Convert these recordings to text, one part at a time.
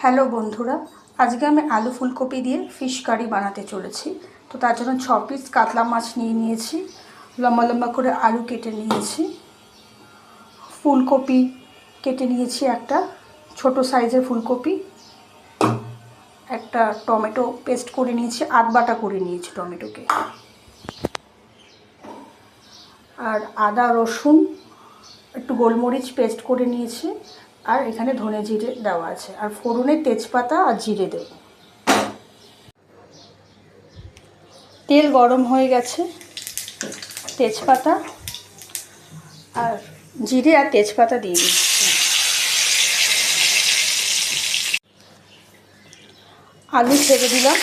Hello বন্ধুরা, আজকে আমি আলু ফুলকপি দিয়ে ফিশ কারি বানাতে চলেছি। তো তার জন্য 6 পিস কাতলা মাছ নিয়ে নিয়েছি, লম্বা লম্বা করে আলু কেটে নিয়েছি, ফুলকপি কেটে নিয়েছি, একটা ছোট সাইজের ফুলকপি, একটা টমেটো পেস্ট করে নিয়েছি, আধ বাটা করে নিয়েছি টমেটোকে, আর আদা রসুন একটু গোলমরিচ পেস্ট করে নিয়েছি, আর এখানে ধনে জিরে দেওয়া আছে, আর ফোড়নে তেজপাতা আর জিরে দেব। তেল গরম হয়ে গেছে, তেজপাতা আর জিরে আর তেজপাতা দিয়ে দিচ্ছি। আলু ছেড়ে দিলাম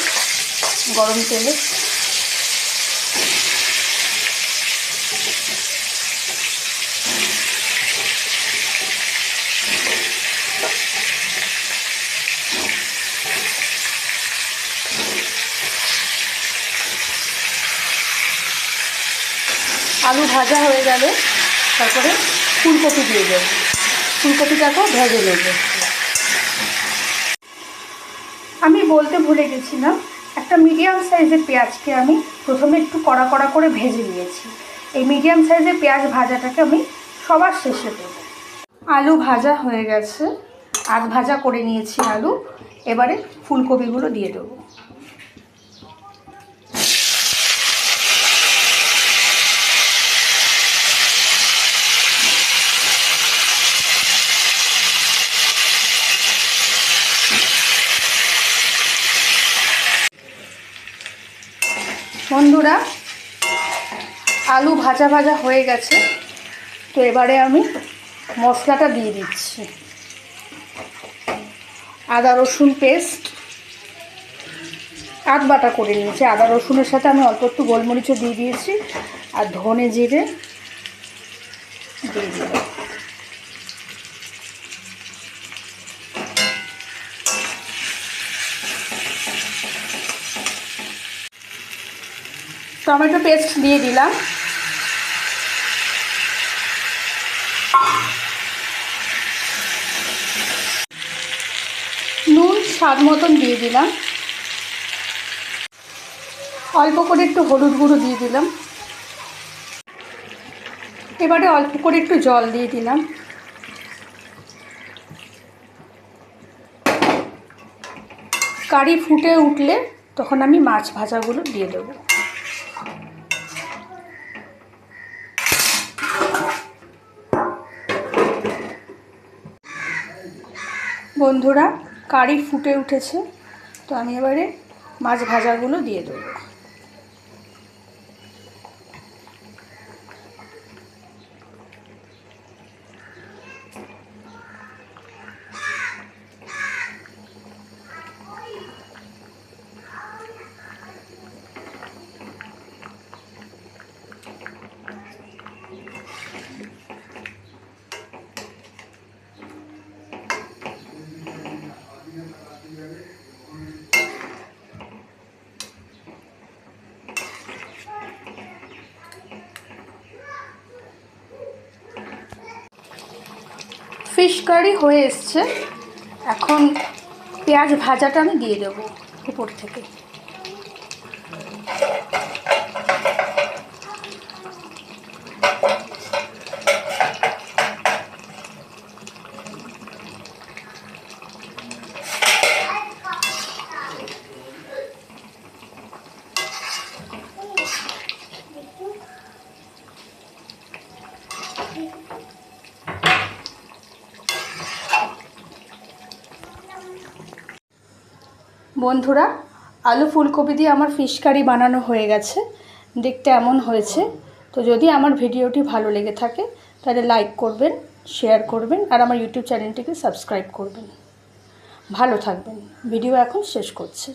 গরম তেলে। আলু ভাজা হয়ে গেলে তারপরে ফুলকপি দিয়ে দেব, ফুলকপিটাকেও ভেজে নেব। আমি বলতে ভুলে গেছিলাম, একটা মিডিয়াম সাইজের পেঁয়াজকে আমি প্রথমে একটু কড়া কড়া করে ভেজে নিয়েছি। এই মিডিয়াম সাইজের পেঁয়াজ ভাজাটাকে আমি সবার শেষে দেব। আলু ভাজা হয়ে গেছে, আধ ভাজা করে নিয়েছি আলু। এবারে ফুলকপিগুলো দিয়ে দেবো। বন্ধুরা, আলু ভাজা ভাজা হয়ে গেছে, তো এবারে আমি মশলাটা দিয়ে দিচ্ছি। আদা রসুন পেস্ট আধ বাটা করে নিয়েছি, আদা রসুনের সাথে আমি অল্প একটু গোলমরিচও দিয়ে দিয়েছি, আর ধনে জিরে দিয়ে দিলাম। টমেটো পেস্ট দিয়ে দিলাম, নুন স্বাদ মতন দিয়ে দিলাম, অল্প করে একটু হলুদ গুঁড়ো দিয়ে দিলাম। এবারে অল্প করে একটু জল দিয়ে দিলাম। কারি ফুটে উঠলে তখন আমি মাছ ভাজাগুলো দিয়ে দেব। বন্ধুরা, কারি ফুটে উঠেছে, তো আমি এবারে মাছ ভাজাগুলো দিয়ে দেবো। ফিশ কারি হয়ে এসছে, এখন পেঁয়াজ ভাজাটা আমি দিয়ে দেব উপর থেকে। বন্ধুরা, আলু ফুলকপি দিয়ে আমার ফিশ কারি বানানো হয়ে গেছে, দেখতে এমন হয়েছে। তো যদি আমার ভিডিওটি ভালো লেগে থাকে তাহলে লাইক করবেন, শেয়ার করবেন, আর আমার ইউটিউব চ্যানেলটিকে সাবস্ক্রাইব করবেন। ভালো থাকবেন। ভিডিও এখন শেষ করছি।